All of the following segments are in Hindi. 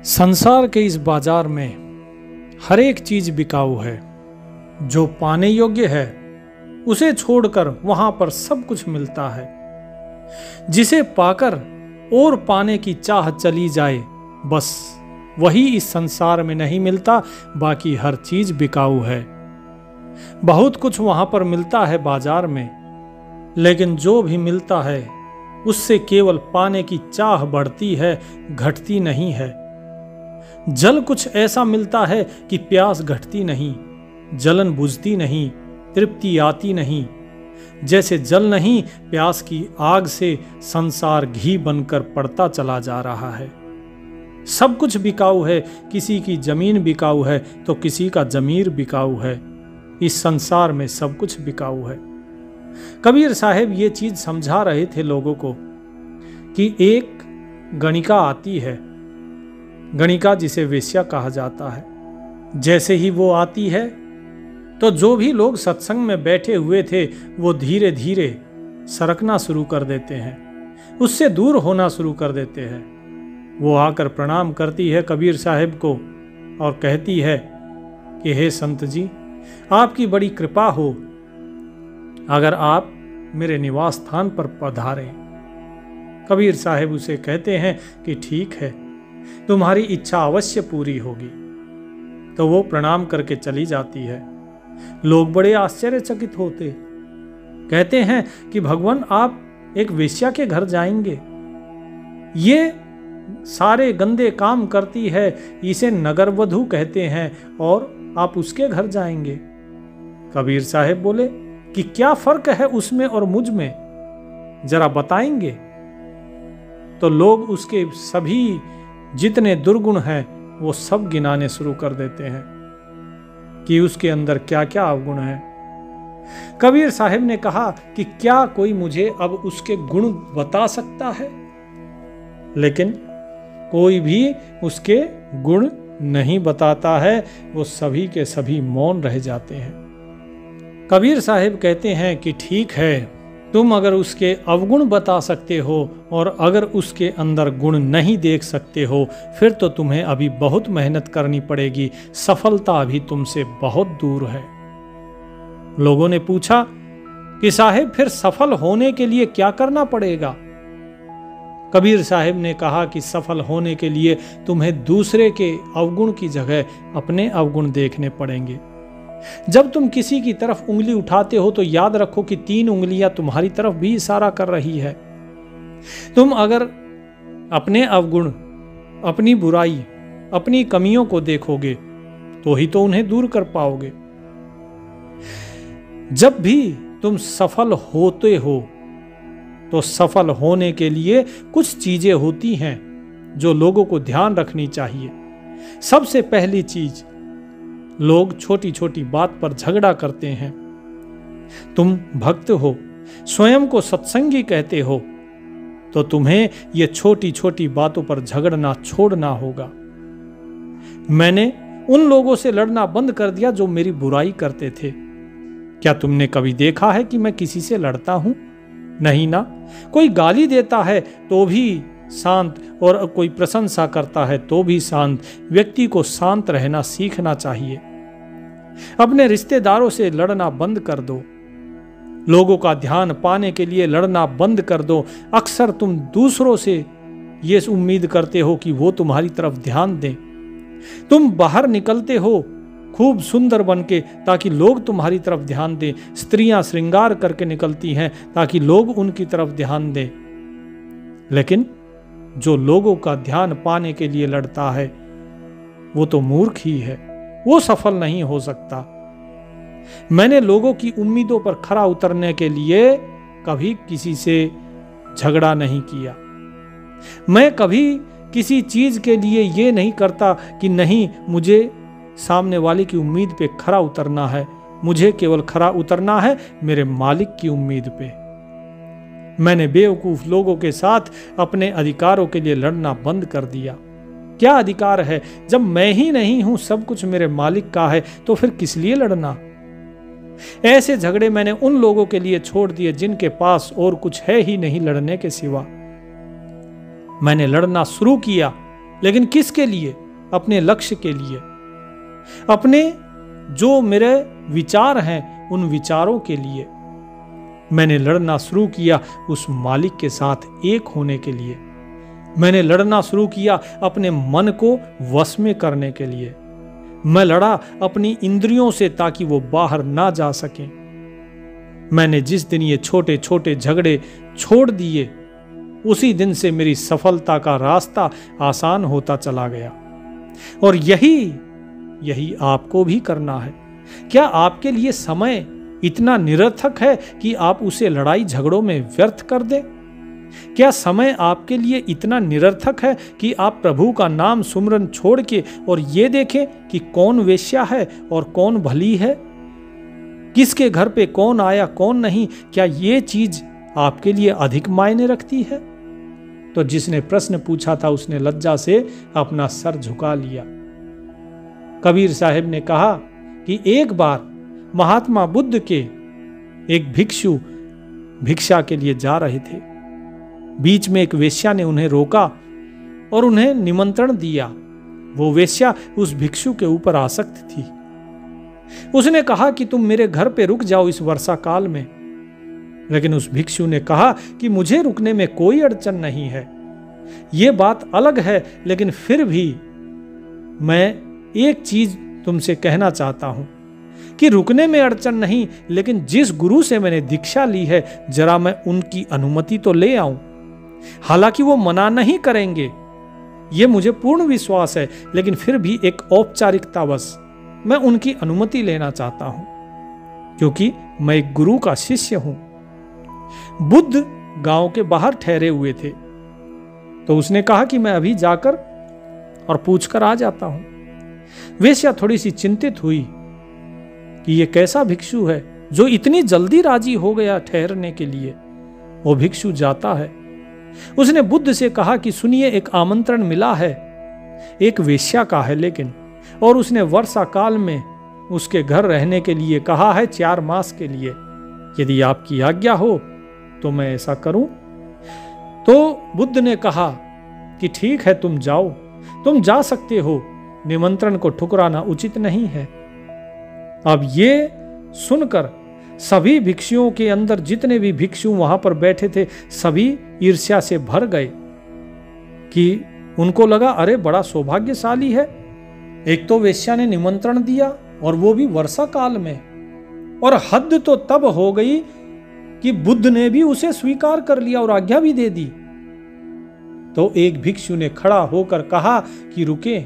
संसार के इस बाजार में हर एक चीज बिकाऊ है। जो पाने योग्य है उसे छोड़कर वहां पर सब कुछ मिलता है। जिसे पाकर और पाने की चाह चली जाए, बस वही इस संसार में नहीं मिलता। बाकी हर चीज बिकाऊ है। बहुत कुछ वहां पर मिलता है बाजार में, लेकिन जो भी मिलता है उससे केवल पाने की चाह बढ़ती है, घटती नहीं है। जल कुछ ऐसा मिलता है कि प्यास घटती नहीं, जलन बुझती नहीं, तृप्ति आती नहीं। जैसे जल नहीं, प्यास की आग से संसार घी बनकर पड़ता चला जा रहा है। सब कुछ बिकाऊ है। किसी की जमीन बिकाऊ है तो किसी का जमीर बिकाऊ है। इस संसार में सब कुछ बिकाऊ है। कबीर साहब ये चीज समझा रहे थे लोगों को कि एक गणिका आती है, गणिका जिसे वेश्या कहा जाता है। जैसे ही वो आती है तो जो भी लोग सत्संग में बैठे हुए थे वो धीरे धीरे सरकना शुरू कर देते हैं, उससे दूर होना शुरू कर देते हैं। वो आकर प्रणाम करती है कबीर साहब को और कहती है कि हे संत जी, आपकी बड़ी कृपा हो, अगर आप मेरे निवास स्थान पर पधारें। कबीर साहब उसे कहते हैं कि ठीक है, तुम्हारी इच्छा अवश्य पूरी होगी। तो वो प्रणाम करके चली जाती है। लोग बड़े आश्चर्यचकित होते, कहते हैं कि भगवान, आप एक वेश्या के घर जाएंगे? ये सारे गंदे काम करती है, इसे नगरवधू कहते हैं, और आप उसके घर जाएंगे? कबीर साहब बोले कि क्या फर्क है उसमें और मुझ में, जरा बताएंगे? तो लोग उसके सभी जितने दुर्गुण हैं वो सब गिनाने शुरू कर देते हैं कि उसके अंदर क्या क्या अवगुण है। कबीर साहब ने कहा कि क्या कोई मुझे अब उसके गुण बता सकता है? लेकिन कोई भी उसके गुण नहीं बताता है। वो सभी के सभी मौन रह जाते हैं। कबीर साहब कहते हैं कि ठीक है, तुम अगर उसके अवगुण बता सकते हो और अगर उसके अंदर गुण नहीं देख सकते हो, फिर तो तुम्हें अभी बहुत मेहनत करनी पड़ेगी। सफलता अभी तुमसे बहुत दूर है। लोगों ने पूछा कि साहब, फिर सफल होने के लिए क्या करना पड़ेगा? कबीर साहब ने कहा कि सफल होने के लिए तुम्हें दूसरे के अवगुण की जगह अपने अवगुण देखने पड़ेंगे। जब तुम किसी की तरफ उंगली उठाते हो तो याद रखो कि 3 उंगलियां तुम्हारी तरफ भी इशारा कर रही है। तुम अगर अपने अवगुण, अपनी बुराई, अपनी कमियों को देखोगे तो ही तो उन्हें दूर कर पाओगे। जब भी तुम सफल होते हो तो सफल होने के लिए कुछ चीजें होती हैं जो लोगों को ध्यान रखनी चाहिए। सबसे पहली चीज, लोग छोटी छोटी बात पर झगड़ा करते हैं। तुम भक्त हो, स्वयं को सत्संगी कहते हो, तो तुम्हें ये छोटी छोटी बातों पर झगड़ना छोड़ना होगा। मैंने उन लोगों से लड़ना बंद कर दिया जो मेरी बुराई करते थे। क्या तुमने कभी देखा है कि मैं किसी से लड़ता हूं? नहीं ना। कोई गाली देता है तो भी शांत, और कोई प्रशंसा करता है तो भी शांत। व्यक्ति को शांत रहना सीखना चाहिए। अपने रिश्तेदारों से लड़ना बंद कर दो। लोगों का ध्यान पाने के लिए लड़ना बंद कर दो। अक्सर तुम दूसरों से ये उम्मीद करते हो कि वो तुम्हारी तरफ ध्यान दें। तुम बाहर निकलते हो खूब सुंदर बनके ताकि लोग तुम्हारी तरफ ध्यान दें। स्त्रियां श्रृंगार करके निकलती हैं ताकि लोग उनकी तरफ ध्यान दें। लेकिन जो लोगों का ध्यान पाने के लिए लड़ता है वो तो मूर्ख ही है, वो सफल नहीं हो सकता। मैंने लोगों की उम्मीदों पर खरा उतरने के लिए कभी किसी से झगड़ा नहीं किया। मैं कभी किसी चीज के लिए ये नहीं करता कि नहीं, मुझे सामने वाले की उम्मीद पे खरा उतरना है। मुझे केवल खरा उतरना है मेरे मालिक की उम्मीद पे। मैंने बेवकूफ लोगों के साथ अपने अधिकारों के लिए लड़ना बंद कर दिया। क्या अधिकार है? जब मैं ही नहीं हूं, सब कुछ मेरे मालिक का है, तो फिर किस लिए लड़ना? ऐसे झगड़े मैंने उन लोगों के लिए छोड़ दिए जिनके पास और कुछ है ही नहीं लड़ने के सिवा। मैंने लड़ना शुरू किया लेकिन किसके लिए? अपने लक्ष्य के लिए, अपने जो मेरे विचार हैं उन विचारों के लिए। मैंने लड़ना शुरू किया उस मालिक के साथ एक होने के लिए। मैंने लड़ना शुरू किया अपने मन को वश में करने के लिए। मैं लड़ा अपनी इंद्रियों से ताकि वो बाहर ना जा सकें। मैंने जिस दिन ये छोटे छोटे झगड़े छोड़ दिए, उसी दिन से मेरी सफलता का रास्ता आसान होता चला गया। और यही आपको भी करना है। क्या आपके लिए समय इतना निरर्थक है कि आप उसे लड़ाई झगड़ों में व्यर्थ कर दें? क्या समय आपके लिए इतना निरर्थक है कि आप प्रभु का नाम सुमरन छोड़ के और ये देखें कि कौन वेश्या है और कौन भली है, किसके घर पे कौन आया कौन नहीं? क्या ये चीज आपके लिए अधिक मायने रखती है? तो जिसने प्रश्न पूछा था उसने लज्जा से अपना सर झुका लिया। कबीर साहब ने कहा कि एक बार महात्मा बुद्ध के एक भिक्षु भिक्षा के लिए जा रहे थे। बीच में एक वेश्या ने उन्हें रोका और उन्हें निमंत्रण दिया। वो वेश्या उस भिक्षु के ऊपर आसक्त थी। उसने कहा कि तुम मेरे घर पे रुक जाओ इस वर्षा काल में। लेकिन उस भिक्षु ने कहा कि मुझे रुकने में कोई अड़चन नहीं है। ये बात अलग है, लेकिन फिर भी मैं एक चीज तुमसे कहना चाहता हूं कि रुकने में अड़चन नहीं, लेकिन जिस गुरु से मैंने दीक्षा ली है जरा मैं उनकी अनुमति तो ले आऊं। हालांकि वो मना नहीं करेंगे, ये मुझे पूर्ण विश्वास है, लेकिन फिर भी एक औपचारिकतावश मैं उनकी अनुमति लेना चाहता हूं, क्योंकि मैं एक गुरु का शिष्य हूं। बुद्ध गांव के बाहर ठहरे हुए थे, तो उसने कहा कि मैं अभी जाकर और पूछकर आ जाता हूं। वेश्या थोड़ी सी चिंतित हुई कि ये कैसा भिक्षु है जो इतनी जल्दी राजी हो गया ठहरने के लिए। वो भिक्षु जाता है। उसने बुद्ध से कहा कि सुनिए, एक आमंत्रण मिला है, एक वेश्या का है लेकिन, और उसने वर्षा काल में उसके घर रहने के लिए कहा है 4 मास के लिए। यदि आपकी आज्ञा हो तो मैं ऐसा करूं। तो बुद्ध ने कहा कि ठीक है, तुम जाओ, तुम जा सकते हो, निमंत्रण को ठुकराना उचित नहीं है। अब ये सुनकर सभी भिक्षुओं के अंदर जितने भी भिक्षु वहां पर बैठे थे सभी ईर्ष्या से भर गए कि उनको लगा अरे बड़ा सौभाग्यशाली है, एक तो वेश्या ने निमंत्रण दिया और वो भी वर्षा काल में, और हद तो तब हो गई कि बुद्ध ने भी उसे स्वीकार कर लिया और आज्ञा भी दे दी। तो एक भिक्षु ने खड़ा होकर कहा कि रुके,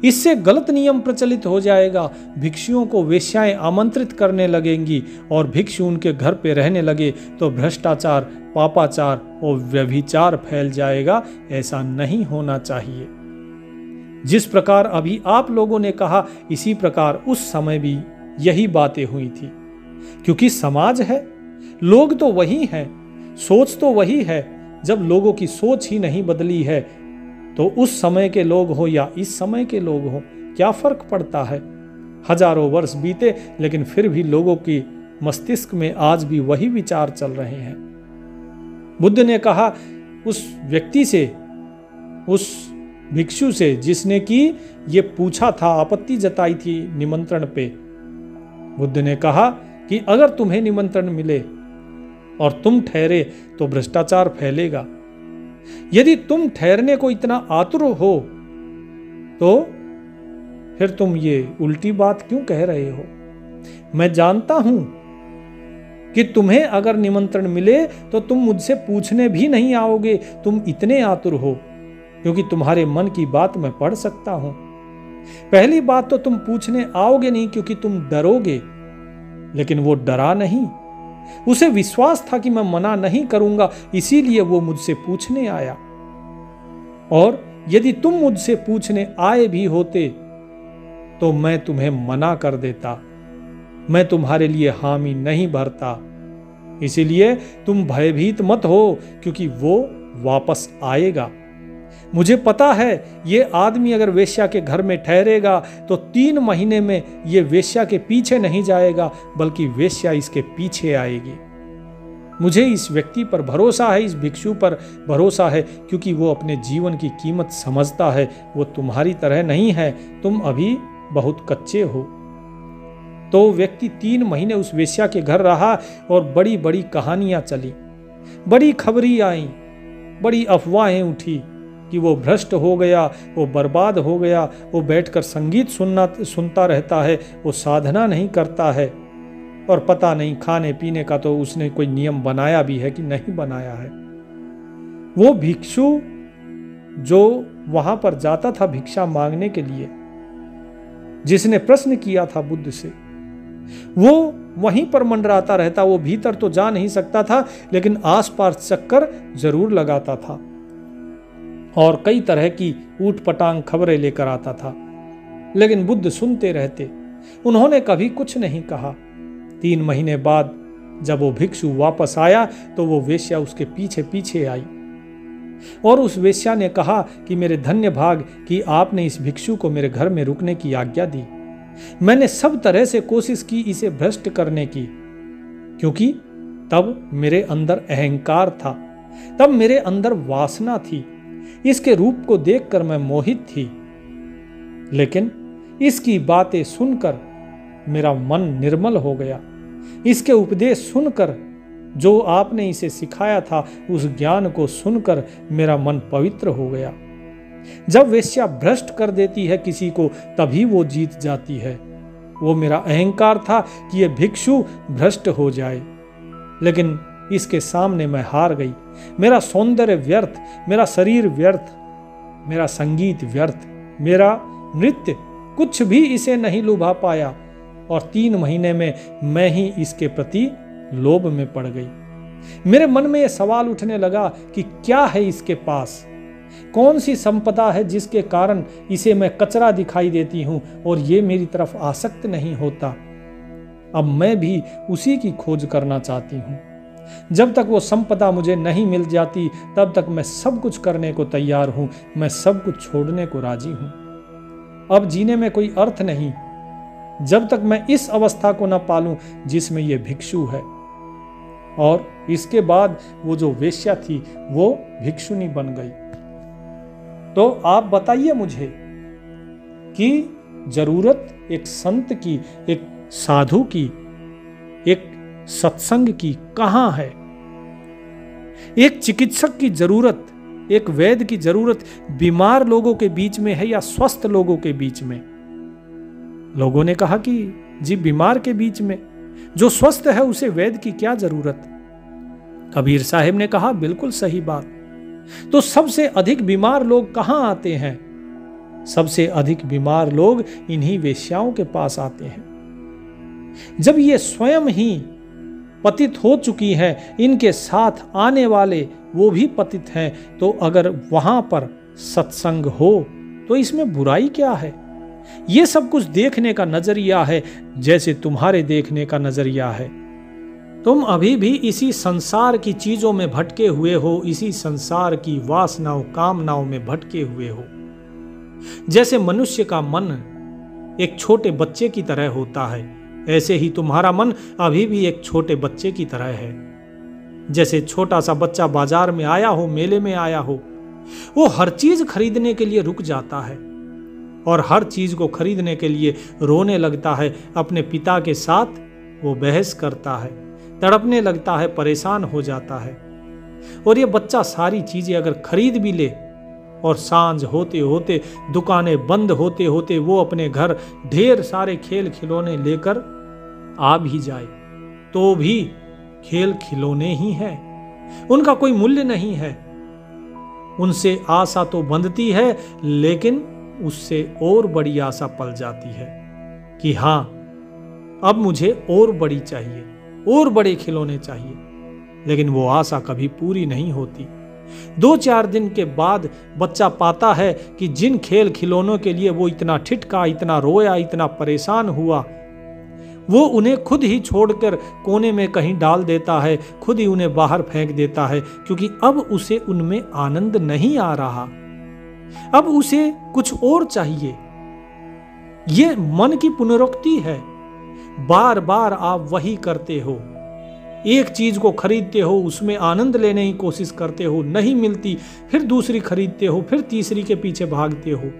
इससे गलत नियम प्रचलित हो जाएगा। भिक्षुओं को वेश्याएं आमंत्रित करने लगेंगी और भिक्षु उनके घर पे रहने लगे तो भ्रष्टाचार, पापाचार और व्यभिचार फैल जाएगा। ऐसा नहीं होना चाहिए। जिस प्रकार अभी आप लोगों ने कहा, इसी प्रकार उस समय भी यही बातें हुई थी, क्योंकि समाज है, लोग तो वही हैं, सोच तो वही है। जब लोगों की सोच ही नहीं बदली है तो उस समय के लोग हो या इस समय के लोग हो क्या फर्क पड़ता है? हजारों वर्ष बीते लेकिन फिर भी लोगों की मस्तिष्क में आज भी वही विचार चल रहे हैं। बुद्ध ने कहा उस व्यक्ति से, उस भिक्षु से जिसने कि ये पूछा था, आपत्ति जताई थी निमंत्रण पे, बुद्ध ने कहा कि अगर तुम्हें निमंत्रण मिले और तुम ठहरे तो भ्रष्टाचार फैलेगा। यदि तुम ठहरने को इतना आतुर हो तो फिर तुम ये उल्टी बात क्यों कह रहे हो? मैं जानता हूं कि तुम्हें अगर निमंत्रण मिले तो तुम मुझसे पूछने भी नहीं आओगे, तुम इतने आतुर हो, क्योंकि तुम्हारे मन की बात मैं पढ़ सकता हूं। पहली बात तो तुम पूछने आओगे नहीं क्योंकि तुम डरोगे, लेकिन वो डरा नहीं, उसे विश्वास था कि मैं मना नहीं करूंगा, इसीलिए वो मुझसे पूछने आया। और यदि तुम मुझसे पूछने आए भी होते तो मैं तुम्हें मना कर देता, मैं तुम्हारे लिए हामी नहीं भरता। इसीलिए तुम भयभीत मत हो, क्योंकि वो वापस आएगा। मुझे पता है ये आदमी अगर वेश्या के घर में ठहरेगा तो 3 महीने में ये वेश्या के पीछे नहीं जाएगा, बल्कि वेश्या इसके पीछे आएगी। मुझे इस व्यक्ति पर भरोसा है, इस भिक्षु पर भरोसा है, क्योंकि वो अपने जीवन की कीमत समझता है। वो तुम्हारी तरह नहीं है, तुम अभी बहुत कच्चे हो। तो व्यक्ति 3 महीने उस वेश्या के घर रहा और बड़ी बड़ी कहानियां चली, बड़ी खबरी आई, बड़ी अफवाहें उठी कि वो भ्रष्ट हो गया, वो बर्बाद हो गया, वो बैठकर संगीत सुनता रहता है, वो साधना नहीं करता है, और पता नहीं खाने पीने का तो उसने कोई नियम बनाया भी है कि नहीं बनाया है। वो भिक्षु जो वहां पर जाता था भिक्षा मांगने के लिए, जिसने प्रश्न किया था बुद्ध से, वो वहीं पर मंडराता रहता। वो भीतर तो जा नहीं सकता था, लेकिन आसपास चक्कर जरूर लगाता था और कई तरह की ऊटपटांग खबरें लेकर आता था। लेकिन बुद्ध सुनते रहते, उन्होंने कभी कुछ नहीं कहा। 3 महीने बाद जब वो भिक्षु वापस आया तो वो वेश्या उसके पीछे पीछे आई और उस वेश्या ने कहा कि मेरे धन्य भाग कि आपने इस भिक्षु को मेरे घर में रुकने की आज्ञा दी। मैंने सब तरह से कोशिश की इसे भ्रष्ट करने की, क्योंकि तब मेरे अंदर अहंकार था, तब मेरे अंदर वासना थी, इसके रूप को देखकर मैं मोहित थी। लेकिन इसकी बातें सुनकर मेरा मन निर्मल हो गया। इसके उपदेश सुनकर, जो आपने इसे सिखाया था, उस ज्ञान को सुनकर मेरा मन पवित्र हो गया। जब वेश्या भ्रष्ट कर देती है किसी को, तभी वो जीत जाती है। वो मेरा अहंकार था कि ये भिक्षु भ्रष्ट हो जाए, लेकिन इसके सामने मैं हार गई। मेरा सौंदर्य व्यर्थ, मेरा शरीर व्यर्थ, मेरा संगीत व्यर्थ, मेरा नृत्य कुछ भी इसे नहीं लुभा पाया, और 3 महीने में मैं ही इसके प्रति लोभ में पड़ गई। मेरे मन में यह सवाल उठने लगा कि क्या है इसके पास, कौन सी संपदा है जिसके कारण इसे मैं कचरा दिखाई देती हूं और ये मेरी तरफ आसक्त नहीं होता। अब मैं भी उसी की खोज करना चाहती हूं। जब तक वो संपदा मुझे नहीं मिल जाती, तब तक मैं सब कुछ करने को तैयार हूं, मैं सब कुछ छोड़ने को राजी हूं। अब जीने में कोई अर्थ नहीं जब तक मैं इस अवस्था को न पालूं जिसमें यह भिक्षु है। और इसके बाद वो जो वेश्या थी वो भिक्षुनी बन गई। तो आप बताइए मुझे कि जरूरत एक संत की, एक साधु की, एक सत्संग की कहां है? एक चिकित्सक की जरूरत, एक वैद्य की जरूरत बीमार लोगों के बीच में है या स्वस्थ लोगों के बीच में? लोगों ने कहा कि जी बीमार के बीच में, जो स्वस्थ है उसे वैद्य की क्या जरूरत? कबीर साहिब ने कहा बिल्कुल सही बात। तो सबसे अधिक बीमार लोग कहां आते हैं? सबसे अधिक बीमार लोग इन्हीं वेश्याओं के पास आते हैं। जब ये स्वयं ही पतित हो चुकी हैं, इनके साथ आने वाले वो भी पतित हैं, तो अगर वहां पर सत्संग हो तो इसमें बुराई क्या है? ये सब कुछ देखने का नजरिया है, जैसे तुम्हारे देखने का नजरिया है। तुम अभी भी इसी संसार की चीजों में भटके हुए हो, इसी संसार की वासनाओं कामनाओं में भटके हुए हो। जैसे मनुष्य का मन एक छोटे बच्चे की तरह होता है, ऐसे ही तुम्हारा मन अभी भी एक छोटे बच्चे की तरह है। जैसे छोटा सा बच्चा बाजार में आया हो, मेले में आया हो, वो हर चीज खरीदने के लिए रुक जाता है और हर चीज को खरीदने के लिए रोने लगता है। अपने पिता के साथ वो बहस करता है, तड़पने लगता है, परेशान हो जाता है। और ये बच्चा सारी चीजें अगर खरीद भी ले और सांझ होते होते, दुकानें बंद होते होते वो अपने घर ढेर सारे खेल खिलौने लेकर आ भी जाए, तो भी खेल खिलौने ही हैं, उनका कोई मूल्य नहीं है। उनसे आशा तो बंधती है, लेकिन उससे और बड़ी आशा पल जाती है कि हाँ, अब मुझे और बड़ी चाहिए, और बड़े खिलौने चाहिए। लेकिन वो आशा कभी पूरी नहीं होती। 2-4 दिन के बाद बच्चा पाता है कि जिन खेल खिलौनों के लिए वो इतना ठिठका, इतना रोया, इतना परेशान हुआ, वो उन्हें खुद ही छोड़कर कोने में कहीं डाल देता है, खुद ही उन्हें बाहर फेंक देता है, क्योंकि अब उसे उनमें आनंद नहीं आ रहा। अब उसे कुछ और चाहिए। ये मन की पुनरुक्ति है। बार बार आप वही करते हो, एक चीज को खरीदते हो, उसमें आनंद लेने की कोशिश करते हो, नहीं मिलती, फिर दूसरी खरीदते हो, फिर तीसरी के पीछे भागते हो।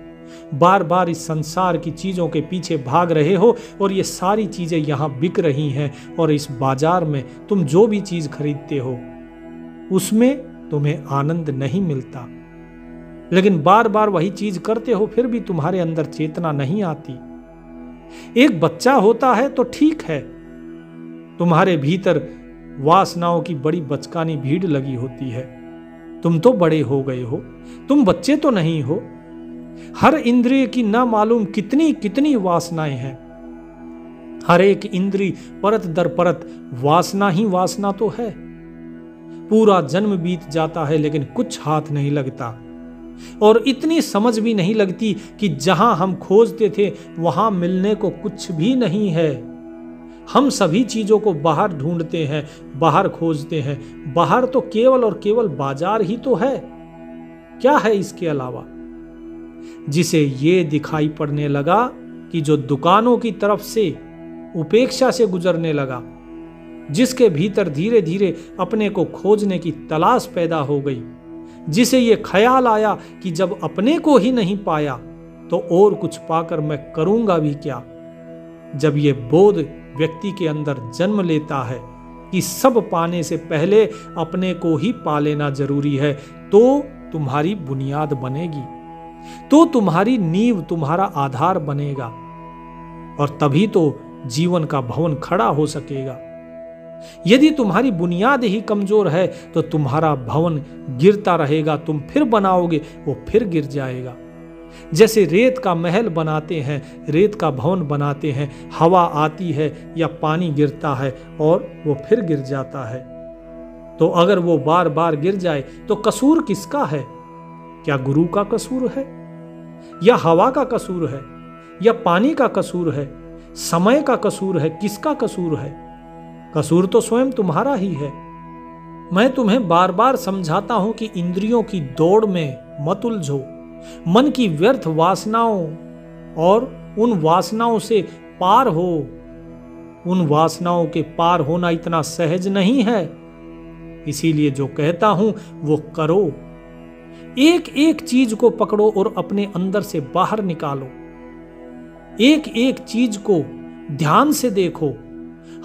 बार बार इस संसार की चीजों के पीछे भाग रहे हो और ये सारी चीजें यहां बिक रही हैं। और इस बाजार में तुम जो भी चीज खरीदते हो उसमें तुम्हें आनंद नहीं मिलता, लेकिन बार बार वही चीज करते हो, फिर भी तुम्हारे अंदर चेतना नहीं आती। एक बच्चा होता है तो ठीक है, तुम्हारे भीतर वासनाओं की बड़ी बचकानी भीड़ लगी होती है। तुम तो बड़े हो गए हो, तुम बच्चे तो नहीं हो। हर इंद्रिय की ना मालूम कितनी कितनी वासनाएं हैं। हर एक इंद्रिय परत दर परत वासना ही वासना तो है। पूरा जन्म बीत जाता है लेकिन कुछ हाथ नहीं लगता, और इतनी समझ भी नहीं लगती कि जहां हम खोजते थे वहां मिलने को कुछ भी नहीं है। हम सभी चीजों को बाहर ढूंढते हैं, बाहर खोजते हैं। बाहर तो केवल और केवल बाजार ही तो है, क्या है इसके अलावा? जिसे ये दिखाई पड़ने लगा कि जो दुकानों की तरफ से उपेक्षा से गुजरने लगा, जिसके भीतर धीरे धीरे अपने को खोजने की तलाश पैदा हो गई, जिसे ये ख्याल आया कि जब अपने को ही नहीं पाया तो और कुछ पाकर मैं करूंगा भी क्या। जब ये बोध व्यक्ति के अंदर जन्म लेता है कि सब पाने से पहले अपने को ही पा लेना जरूरी है, तो तुम्हारी बुनियाद बनेगी, तो तुम्हारी नींव, तुम्हारा आधार बनेगा, और तभी तो जीवन का भवन खड़ा हो सकेगा। यदि तुम्हारी बुनियाद ही कमजोर है तो तुम्हारा भवन गिरता रहेगा, तुम फिर बनाओगे वो फिर गिर जाएगा। जैसे रेत का महल बनाते हैं, रेत का भवन बनाते हैं, हवा आती है या पानी गिरता है और वो फिर गिर जाता है। तो अगर वो बार बार गिर जाए तो कसूर किसका है? क्या गुरु का कसूर है, या हवा का कसूर है, या पानी का कसूर है, समय का कसूर है? किसका कसूर है? कसूर तो स्वयं तुम्हारा ही है। मैं तुम्हें बार बार समझाता हूं कि इंद्रियों की दौड़ में मत उलझो, मन की व्यर्थ वासनाओं और उन वासनाओं से पार हो। उन वासनाओं के पार होना इतना सहज नहीं है, इसीलिए जो कहता हूं वो करो। एक एक चीज को पकड़ो और अपने अंदर से बाहर निकालो। एक एक चीज को ध्यान से देखो,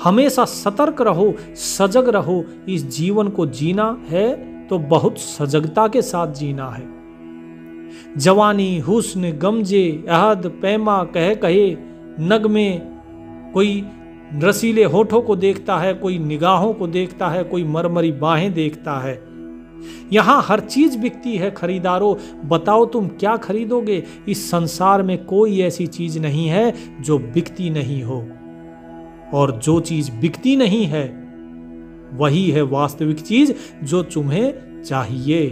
हमेशा सतर्क रहो, सजग रहो। इस जीवन को जीना है तो बहुत सजगता के साथ जीना है। जवानी, हुस्न, गमजे, अहद, पैमा, कहे कहे, नगमे, कोई रसीले होठों को देखता है, कोई निगाहों को देखता है, कोई मरमरी बाहें देखता है। यहां हर चीज बिकती है। खरीदारों, बताओ तुम क्या खरीदोगे? इस संसार में कोई ऐसी चीज नहीं है जो बिकती नहीं हो, और जो चीज बिकती नहीं है वही है वास्तविक चीज जो तुम्हें चाहिए।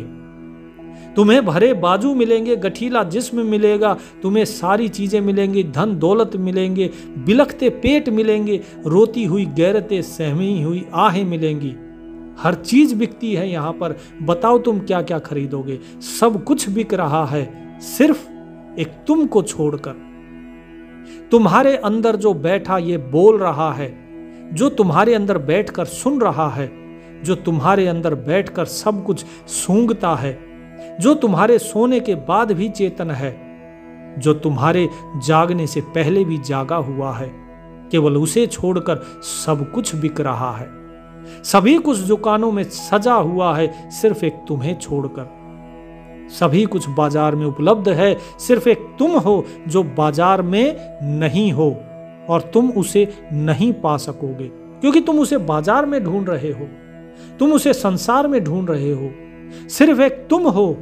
तुम्हें भरे बाजू मिलेंगे, गठीला जिस्म मिलेगा, तुम्हें सारी चीजें मिलेंगी, धन दौलत मिलेंगे, बिलखते पेट मिलेंगे, रोती हुई गैरतें, सहमी हुई आहें मिलेंगी। हर चीज बिकती है यहां पर। बताओ तुम क्या क्या खरीदोगे? सब कुछ बिक रहा है, सिर्फ एक तुम को छोड़कर। तुम्हारे अंदर जो बैठा ये बोल रहा है, जो तुम्हारे अंदर बैठकर सुन रहा है, जो तुम्हारे अंदर बैठकर सब कुछ सूंघता है, जो तुम्हारे सोने के बाद भी चेतन है, जो तुम्हारे जागने से पहले भी जागा हुआ है, केवल उसे छोड़कर सब कुछ बिक रहा है। सभी कुछ दुकानों में सजा हुआ है, सिर्फ एक तुम्हें छोड़कर। सभी कुछ बाजार में उपलब्ध है, सिर्फ एक तुम हो जो बाजार में नहीं हो, और तुम उसे नहीं पा सकोगे क्योंकि तुम उसे बाजार में ढूंढ रहे हो, तुम उसे संसार में ढूंढ रहे हो। सिर्फ एक तुम हो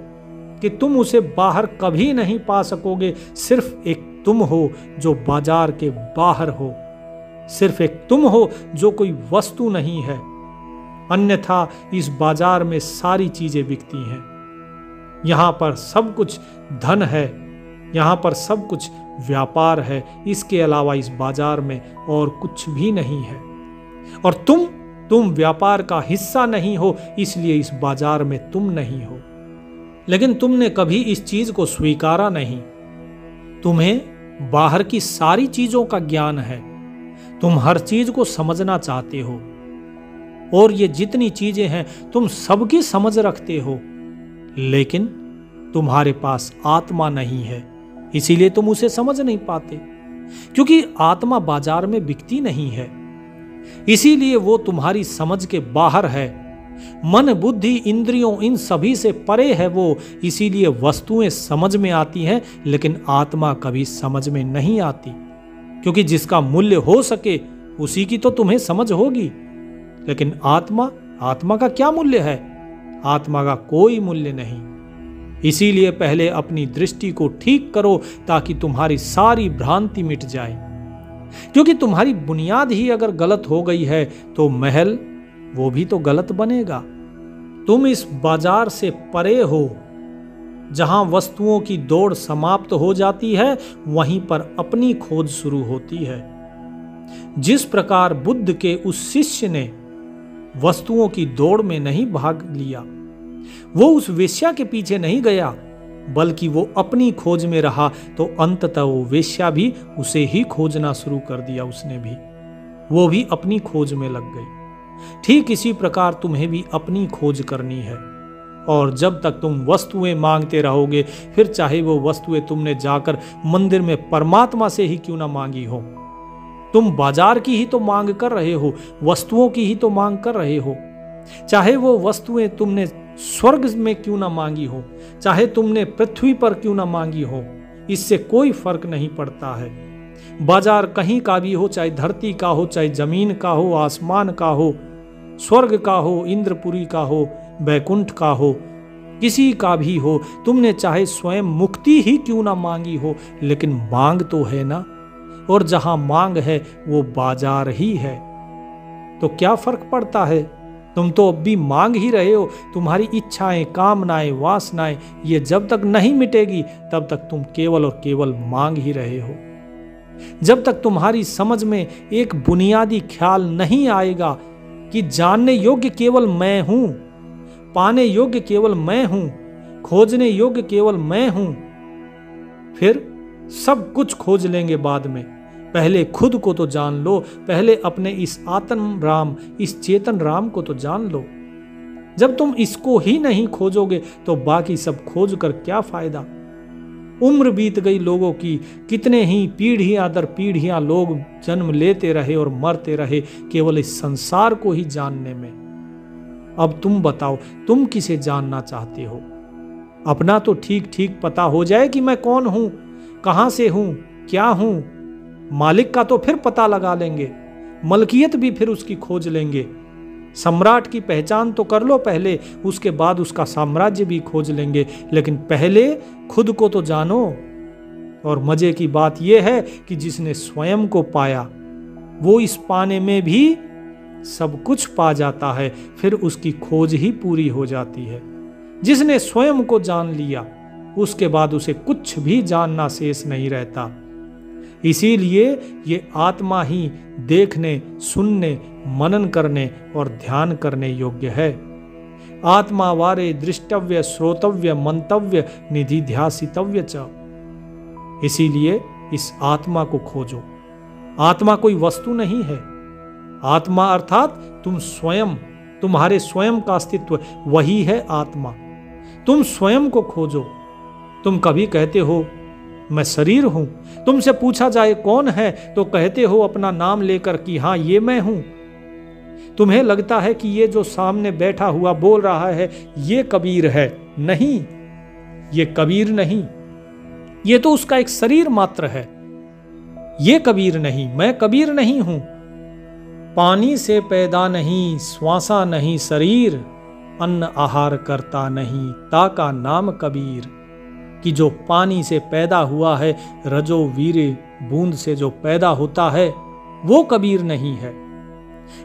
कि तुम उसे बाहर कभी नहीं पा सकोगे। सिर्फ एक तुम हो जो बाजार के बाहर हो। सिर्फ एक तुम हो जो कोई वस्तु नहीं है, अन्यथा इस बाजार में सारी चीजें बिकती हैं। यहां पर सब कुछ धन है, यहां पर सब कुछ व्यापार है, इसके अलावा इस बाजार में और कुछ भी नहीं है। और तुम व्यापार का हिस्सा नहीं हो, इसलिए इस बाजार में तुम नहीं हो। लेकिन तुमने कभी इस चीज को स्वीकारा नहीं। तुम्हें बाहर की सारी चीजों का ज्ञान है, तुम हर चीज को समझना चाहते हो, और ये जितनी चीजें हैं तुम सबकी समझ रखते हो, लेकिन तुम्हारे पास आत्मा नहीं है, इसीलिए तुम उसे समझ नहीं पाते। क्योंकि आत्मा बाजार में बिकती नहीं है, इसीलिए वो तुम्हारी समझ के बाहर है। मन, बुद्धि, इंद्रियों, इन सभी से परे है वो, इसीलिए वस्तुएं समझ में आती हैं, लेकिन आत्मा कभी समझ में नहीं आती। क्योंकि जिसका मूल्य हो सके उसी की तो तुम्हें समझ होगी, लेकिन आत्मा का क्या मूल्य है? आत्मा का कोई मूल्य नहीं। इसीलिए पहले अपनी दृष्टि को ठीक करो ताकि तुम्हारी सारी भ्रांति मिट जाए। क्योंकि तुम्हारी बुनियाद ही अगर गलत हो गई है तो महल वो भी तो गलत बनेगा। तुम इस बाजार से परे हो, जहां वस्तुओं की दौड़ समाप्त हो जाती है वहीं पर अपनी खोज शुरू होती है। जिस प्रकार बुद्ध के उस शिष्य ने वस्तुओं की दौड़ में नहीं भाग लिया, वो उस वेश्या के पीछे नहीं गया, बल्कि वो अपनी खोज में रहा, तो अंततः वो वेश्या भी उसे ही खोजना शुरू कर दिया। उसने भी, वो भी अपनी खोज में लग गई। ठीक इसी प्रकार तुम्हें भी अपनी खोज करनी है। और जब तक तुम वस्तुएं मांगते रहोगे, फिर चाहे वो वस्तुएं तुमने जाकर मंदिर में परमात्मा से ही क्यों ना मांगी हो, तुम बाजार की ही तो मांग कर रहे हो, वस्तुओं की ही तो मांग कर रहे हो। चाहे वो वस्तुएं तुमने स्वर्ग में क्यों ना मांगी हो, चाहे तुमने पृथ्वी पर क्यों ना मांगी हो, इससे कोई फर्क नहीं पड़ता है। बाजार कहीं का भी हो, चाहे धरती का हो, चाहे जमीन का हो, आसमान का हो, स्वर्ग का हो, इंद्रपुरी का हो, बैकुंठ का हो, किसी का भी हो, तुमने चाहे स्वयं मुक्ति ही क्यों ना मांगी हो, लेकिन मांग तो है ना। और जहां मांग है वो बाजार ही है, तो क्या फर्क पड़ता है? तुम तो अब भी मांग ही रहे हो। तुम्हारी इच्छाएं, कामनाएं, वासनाएं, ये जब तक नहीं मिटेगी तब तक तुम केवल और केवल मांग ही रहे हो। जब तक तुम्हारी समझ में एक बुनियादी ख्याल नहीं आएगा कि जानने योग्य केवल मैं हूं, पाने योग्य केवल मैं हूं, खोजने योग्य केवल मैं हूं, फिर सब कुछ खोज लेंगे बाद में। पहले खुद को तो जान लो, पहले अपने इस आत्म राम, इस चेतन राम को तो जान लो। जब तुम इसको ही नहीं खोजोगे तो बाकी सब खोज कर क्या फायदा? उम्र बीत गई लोगों की, कितने ही पीढ़ियां दर पीढ़ियां लोग जन्म लेते रहे और मरते रहे केवल इस संसार को ही जानने में। अब तुम बताओ, तुम किसे जानना चाहते हो? अपना तो ठीक ठीक पता हो जाए कि मैं कौन हूं, कहां से हूं, क्या हूं। मालिक का तो फिर पता लगा लेंगे, मलकियत भी फिर उसकी खोज लेंगे। सम्राट की पहचान तो कर लो पहले, उसके बाद उसका साम्राज्य भी खोज लेंगे, लेकिन पहले खुद को तो जानो। और मजे की बात यह है कि जिसने स्वयं को पाया वो इस पाने में भी सब कुछ पा जाता है, फिर उसकी खोज ही पूरी हो जाती है। जिसने स्वयं को जान लिया उसके बाद उसे कुछ भी जानना शेष नहीं रहता। इसीलिए ये आत्मा ही देखने, सुनने, मनन करने और ध्यान करने योग्य है। आत्मा वारे दृष्टव्य, श्रोतव्य, मंतव्य, निधिध्यासितव्य च। इसीलिए इस आत्मा को खोजो। आत्मा कोई वस्तु नहीं है। आत्मा अर्थात तुम स्वयं, तुम्हारे स्वयं का अस्तित्व, वही है आत्मा। तुम स्वयं को खोजो। तुम कभी कहते हो मैं शरीर हूं, तुमसे पूछा जाए कौन है तो कहते हो अपना नाम लेकर कि हाँ ये मैं हूं। तुम्हें लगता है कि ये जो सामने बैठा हुआ बोल रहा है ये कबीर है। नहीं, ये कबीर नहीं, ये तो उसका एक शरीर मात्र है। ये कबीर नहीं, मैं कबीर नहीं हूं। पानी से पैदा नहीं, श्वासा नहीं शरीर, अन्न आहार करता नहीं, ताका नाम कबीर। कि जो पानी से पैदा हुआ है, रजो वीरे बूंद से जो पैदा होता है वो कबीर नहीं है।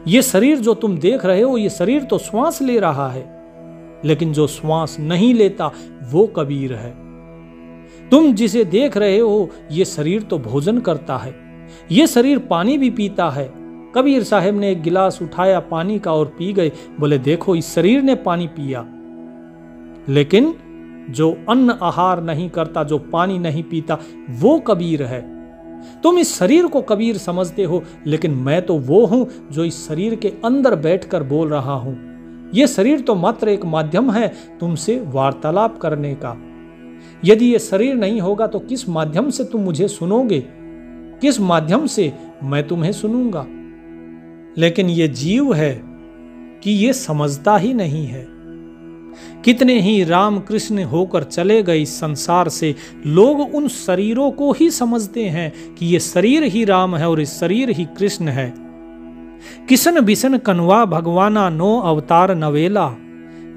ये शरीर जो तुम देख रहे हो, ये शरीर तो श्वास ले रहा है, लेकिन जो श्वास नहीं लेता वो कबीर है। तुम जिसे देख रहे हो ये शरीर तो भोजन करता है, ये शरीर पानी भी पीता है। कबीर साहब ने एक गिलास उठाया पानी का और पी गए, बोले देखो इस शरीर ने पानी पिया। लेकिन जो अन्न आहार नहीं करता, जो पानी नहीं पीता, वो कबीर है। तुम इस शरीर को कबीर समझते हो, लेकिन मैं तो वो हूं जो इस शरीर के अंदर बैठकर बोल रहा हूं। यह शरीर तो मात्र एक माध्यम है तुमसे वार्तालाप करने का। यदि ये शरीर नहीं होगा तो किस माध्यम से तुम मुझे सुनोगे, किस माध्यम से मैं तुम्हें सुनूंगा। लेकिन ये जीव है कि ये समझता ही नहीं है। कितने ही राम कृष्ण होकर चले गए इस संसार से, लोग उन शरीरों को ही समझते हैं कि ये शरीर ही राम है और इस शरीर ही कृष्ण है। किशन बिशन कनवा भगवाना नो अवतार नवेला,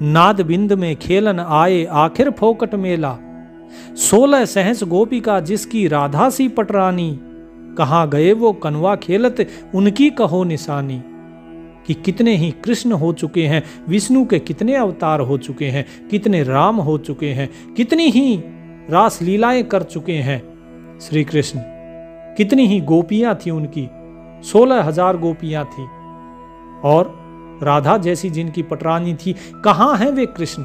नाद बिंद में खेलन आए आखिर फोकट मेला। 16 सहस गोपिका जिसकी राधा सी पटरानी, कहाँ गए वो कनवा खेलत उनकी कहो निशानी। कि कितने ही कृष्ण हो चुके हैं, विष्णु के कितने अवतार हो चुके हैं, कितने राम हो चुके हैं, कितनी ही रास लीलाएं कर चुके हैं श्री कृष्ण। कितनी ही गोपियां थी उनकी, 16,000 गोपियां थी, और राधा जैसी जिनकी पटरानी थी, कहाँ हैं वे कृष्ण।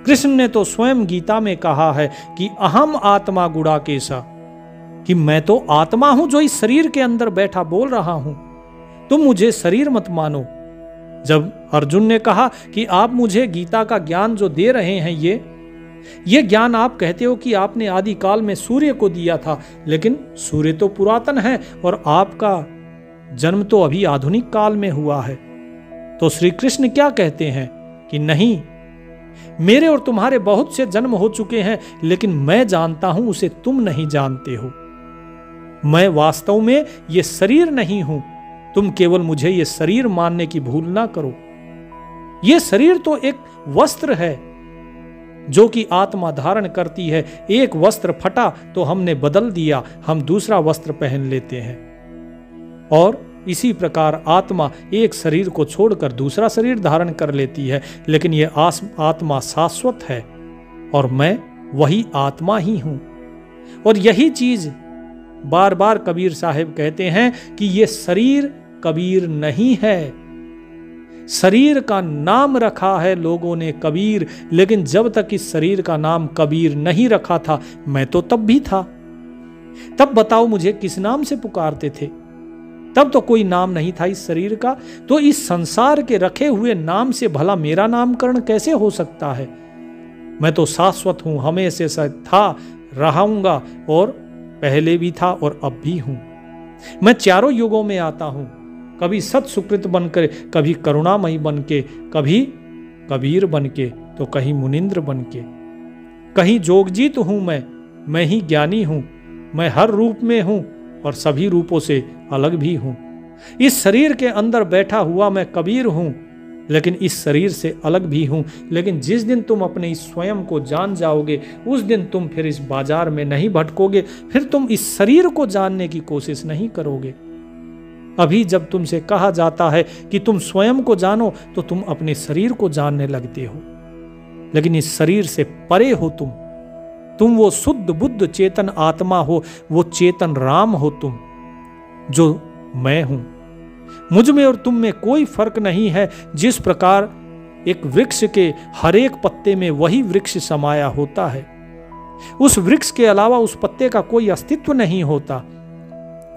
कृष्ण ने तो स्वयं गीता में कहा है कि अहम आत्मा गुड़ाकेशा, कि मैं तो आत्मा हूं जो इस शरीर के अंदर बैठा बोल रहा हूं, तुम मुझे शरीर मत मानो। जब अर्जुन ने कहा कि आप मुझे गीता का ज्ञान जो दे रहे हैं, ये ज्ञान आप कहते हो कि आपने आदि काल में सूर्य को दिया था, लेकिन सूर्य तो पुरातन है और आपका जन्म तो अभी आधुनिक काल में हुआ है। तो श्री कृष्ण क्या कहते हैं कि नहीं, मेरे और तुम्हारे बहुत से जन्म हो चुके हैं, लेकिन मैं जानता हूं उसे तुम नहीं जानते हो। मैं वास्तव में ये शरीर नहीं हूं, तुम केवल मुझे ये शरीर मानने की भूल ना करो। ये शरीर तो एक वस्त्र है जो कि आत्मा धारण करती है। एक वस्त्र फटा तो हमने बदल दिया, हम दूसरा वस्त्र पहन लेते हैं। और इसी प्रकार आत्मा एक शरीर को छोड़कर दूसरा शरीर धारण कर लेती है, लेकिन यह आत्मा शाश्वत है और मैं वही आत्मा ही हूं। और यही चीज बार बार कबीर साहब कहते हैं कि यह शरीर कबीर नहीं है। शरीर का नाम रखा है लोगों ने कबीर, लेकिन जब तक इस शरीर का नाम कबीर नहीं रखा था, मैं तो तब भी था। तब बताओ मुझे किस नाम से पुकारते थे? तब तो कोई नाम नहीं था इस शरीर का। तो इस संसार के रखे हुए नाम से भला मेरा नामकरण कैसे हो सकता है? मैं तो शाश्वत हूं, हमेशा से था, रहूंगा, और पहले भी था और अब भी हूं। मैं चारों युगों में आता हूं, कभी सत सुकृत बनकर, कभी करुणामयी बनके, कभी कबीर बनके, तो कहीं मुनिंद्र बनके, कहीं जोगजीत हूं मैं ही ज्ञानी हूं। मैं हर रूप में हूं और सभी रूपों से अलग भी हूं। इस शरीर के अंदर बैठा हुआ मैं कबीर हूं, लेकिन इस शरीर से अलग भी हूं। लेकिन जिस दिन तुम अपने इस स्वयं को जान जाओगे, उस दिन तुम फिर इस बाजार में नहीं भटकोगे, फिर तुम इस शरीर को जानने की कोशिश नहीं करोगे। अभी जब तुमसे कहा जाता है कि तुम स्वयं को जानो, तो तुम अपने शरीर को जानने लगते हो, लेकिन इस शरीर से परे हो तुम वो शुद्ध बुद्ध चेतन आत्मा हो, वो चेतन राम हो तुम, जो मैं हूं। मुझ में और तुम में कोई फर्क नहीं है। जिस प्रकार एक वृक्ष के हर एक पत्ते में वही वृक्ष समाया होता है, उस वृक्ष के अलावा उस पत्ते का कोई अस्तित्व नहीं होता।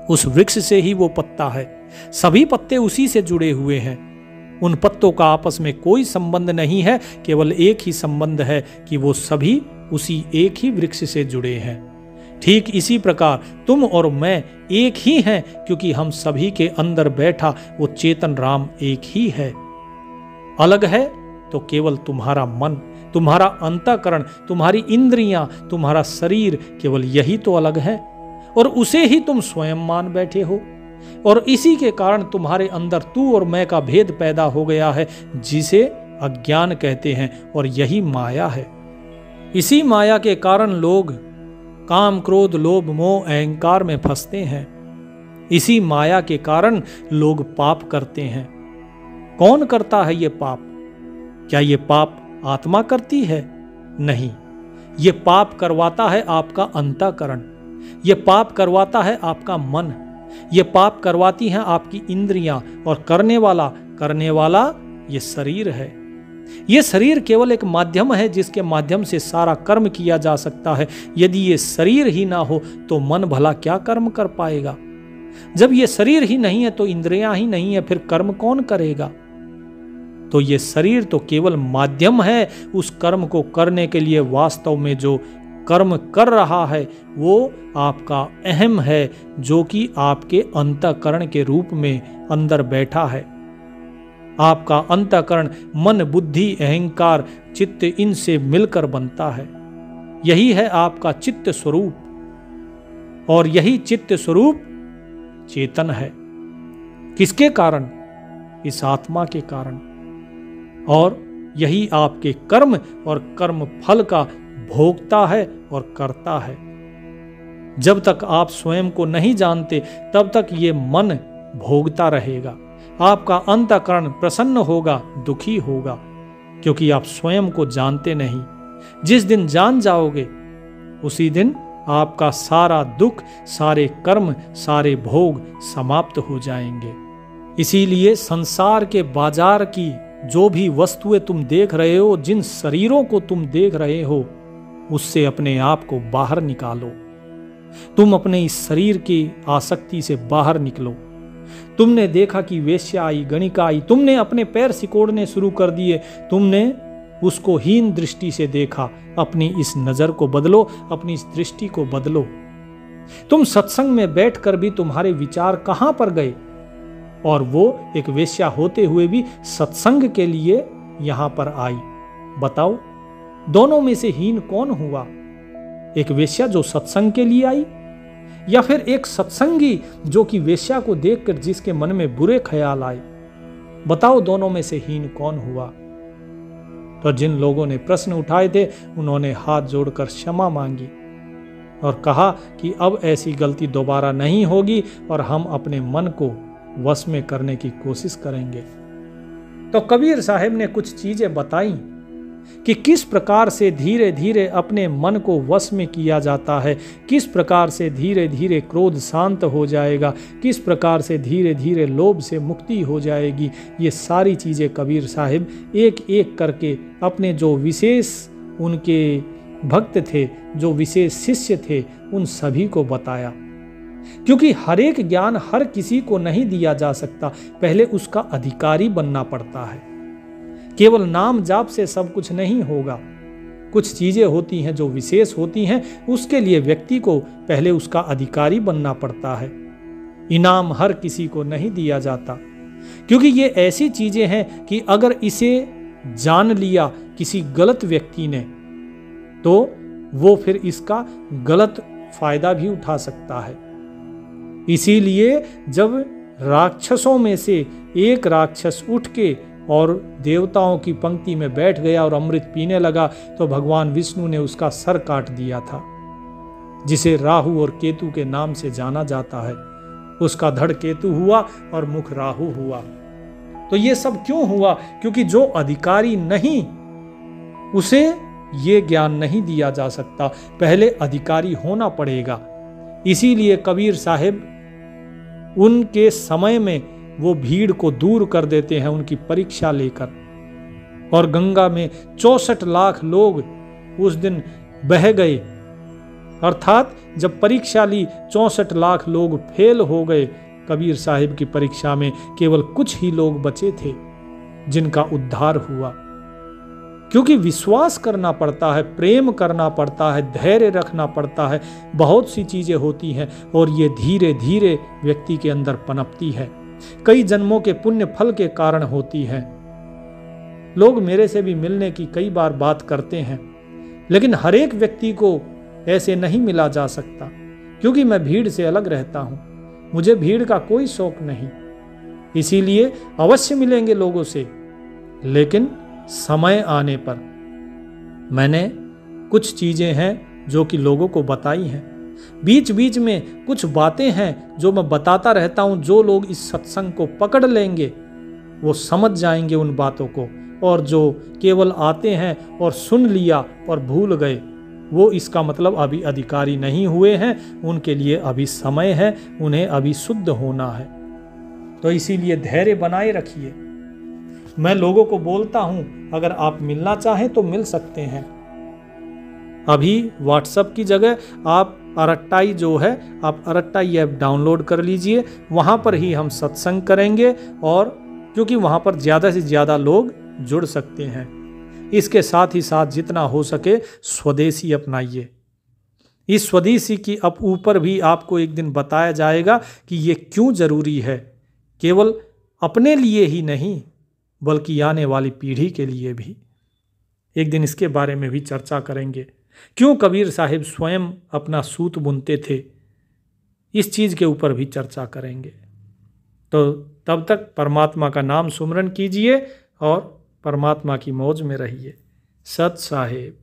उस वृक्ष से ही वो पत्ता है, सभी पत्ते उसी से जुड़े हुए हैं। उन पत्तों का आपस में कोई संबंध नहीं है, केवल एक ही संबंध है कि वो सभी उसी एक ही वृक्ष से जुड़े हैं। ठीक इसी प्रकार तुम और मैं एक ही हैं, क्योंकि हम सभी के अंदर बैठा वो चेतन राम एक ही है। अलग है तो केवल तुम्हारा मन, तुम्हारा अंतःकरण, तुम्हारी इंद्रियां, तुम्हारा शरीर, केवल यही तो अलग है, और उसे ही तुम स्वयं मान बैठे हो। और इसी के कारण तुम्हारे अंदर तू और मैं का भेद पैदा हो गया है, जिसे अज्ञान कहते हैं, और यही माया है। इसी माया के कारण लोग काम क्रोध लोभ मोह अहंकार में फंसते हैं। इसी माया के कारण लोग पाप करते हैं। कौन करता है ये पाप? क्या ये पाप आत्मा करती है? नहीं, ये पाप करवाता है आपका अंतःकरण, ये पाप करवाता है आपका मन, ये पाप करवाती हैं आपकी इंद्रियां, और करने वाला ये शरीर है। ये शरीर केवल एक माध्यम है जिसके माध्यम से सारा कर्म किया जा सकता है। यदि ये शरीर ही ना हो तो मन भला क्या कर्म कर पाएगा? जब ये शरीर ही नहीं है तो इंद्रियां ही नहीं है, फिर कर्म कौन करेगा? तो ये शरीर तो केवल माध्यम है उस कर्म को करने के लिए। वास्तव में जो कर्म कर रहा है वो आपका अहम है, जो कि आपके अंतःकरण के रूप में अंदर बैठा है। आपका अंतःकरण मन, बुद्धि, अहंकार, चित्त, इनसे मिलकर बनता है। यही है आपका चित्त स्वरूप, और यही चित्त स्वरूप चेतन है। किसके कारण? इस आत्मा के कारण। और यही आपके कर्म और कर्म फल का भोगता है और करता है। जब तक आप स्वयं को नहीं जानते तब तक ये मन भोगता रहेगा। आपका अंतःकरण प्रसन्न होगा, दुखी होगा, क्योंकि आप स्वयं को जानते नहीं। जिस दिन जान जाओगे उसी दिन आपका सारा दुख, सारे कर्म, सारे भोग समाप्त हो जाएंगे। इसीलिए संसार के बाजार की जो भी वस्तुएं तुम देख रहे हो, जिन शरीरों को तुम देख रहे हो, उससे अपने आप को बाहर निकालो। तुम अपने इस शरीर की आसक्ति से बाहर निकलो। तुमने देखा कि वेश्या आई, गणिका आई, तुमने अपने पैर सिकोड़ने शुरू कर दिए, तुमने उसको हीन दृष्टि से देखा। अपनी इस नजर को बदलो, अपनी इस दृष्टि को बदलो। तुम सत्संग में बैठकर भी तुम्हारे विचार कहां पर गए? और वो एक वेश्या होते हुए भी सत्संग के लिए यहां पर आई। बताओ, दोनों में से हीन कौन हुआ? एक वेश्या जो सत्संग के लिए आई, या फिर एक सत्संगी जो कि वेश्या को देखकर जिसके मन में बुरे ख्याल आए? बताओ, दोनों में से हीन कौन हुआ? तो जिन लोगों ने प्रश्न उठाए थे उन्होंने हाथ जोड़कर क्षमा मांगी और कहा कि अब ऐसी गलती दोबारा नहीं होगी और हम अपने मन को वश में करने की कोशिश करेंगे। तो कबीर साहब ने कुछ चीजें बताई कि किस प्रकार से धीरे धीरे अपने मन को वश में किया जाता है, किस प्रकार से धीरे धीरे क्रोध शांत हो जाएगा, किस प्रकार से धीरे धीरे लोभ से मुक्ति हो जाएगी। ये सारी चीज़ें कबीर साहब एक एक करके अपने जो विशेष उनके भक्त थे, जो विशेष शिष्य थे, उन सभी को बताया। क्योंकि हर एक ज्ञान हर किसी को नहीं दिया जा सकता, पहले उसका अधिकारी बनना पड़ता है। केवल नाम जाप से सब कुछ नहीं होगा। कुछ चीजें होती हैं जो विशेष होती हैं, उसके लिए व्यक्ति को पहले उसका अधिकारी बनना पड़ता है। इनाम हर किसी को नहीं दिया जाता, क्योंकि ये ऐसी चीजें हैं कि अगर इसे जान लिया किसी गलत व्यक्ति ने तो वो फिर इसका गलत फायदा भी उठा सकता है। इसीलिए जब राक्षसों में से एक राक्षस उठ के और देवताओं की पंक्ति में बैठ गया और अमृत पीने लगा तो भगवान विष्णु ने उसका सर काट दिया था, जिसे राहु और केतु के नाम से जाना जाता है। उसका धड़ केतु हुआ और मुख राहु हुआ। तो ये सब क्यों हुआ? क्योंकि जो अधिकारी नहीं, उसे ये ज्ञान नहीं दिया जा सकता, पहले अधिकारी होना पड़ेगा। इसीलिए कबीर साहब उनके समय में वो भीड़ को दूर कर देते हैं उनकी परीक्षा लेकर। और गंगा में 64 लाख लोग उस दिन बह गए, अर्थात जब परीक्षा ली 64 लाख लोग फेल हो गए। कबीर साहिब की परीक्षा में केवल कुछ ही लोग बचे थे जिनका उद्धार हुआ। क्योंकि विश्वास करना पड़ता है, प्रेम करना पड़ता है, धैर्य रखना पड़ता है, बहुत सी चीजें होती हैं और ये धीरे धीरे व्यक्ति के अंदर पनपती है। कई जन्मों के पुण्य फल के कारण होती है। लोग मेरे से भी मिलने की कई बार बात करते हैं, लेकिन हर एक व्यक्ति को ऐसे नहीं मिला जा सकता, क्योंकि मैं भीड़ से अलग रहता हूं। मुझे भीड़ का कोई शौक नहीं, इसीलिए अवश्य मिलेंगे लोगों से, लेकिन समय आने पर। मैंने कुछ चीजें हैं जो कि लोगों को बताई हैं। बीच बीच में कुछ बातें हैं जो मैं बताता रहता हूं। जो लोग इस सत्संग को पकड़ लेंगे वो समझ जाएंगे उन बातों को, और जो केवल आते हैं और सुन लिया और भूल गए, वो इसका मतलब अभी अधिकारी नहीं हुए हैं। उनके लिए अभी समय है, उन्हें अभी शुद्ध होना है। तो इसीलिए धैर्य बनाए रखिए मैं लोगों को बोलता हूं, अगर आप मिलना चाहें तो मिल सकते हैं। अभी व्हाट्सएप की जगह आप अरट्टाई जो है, आप अरट्टाई ऐप डाउनलोड कर लीजिए। वहां पर ही हम सत्संग करेंगे, और क्योंकि वहां पर ज़्यादा से ज़्यादा लोग जुड़ सकते हैं। इसके साथ ही साथ जितना हो सके स्वदेशी अपनाइए। इस स्वदेशी की अब ऊपर भी आपको एक दिन बताया जाएगा कि ये क्यों ज़रूरी है, केवल अपने लिए ही नहीं बल्कि आने वाली पीढ़ी के लिए भी। एक दिन इसके बारे में भी चर्चा करेंगे, क्यों कबीर साहिब स्वयं अपना सूत बुनते थे। इस चीज़ के ऊपर भी चर्चा करेंगे। तो तब तक परमात्मा का नाम सुमरन कीजिए और परमात्मा की मौज में रहिए। सत साहिब।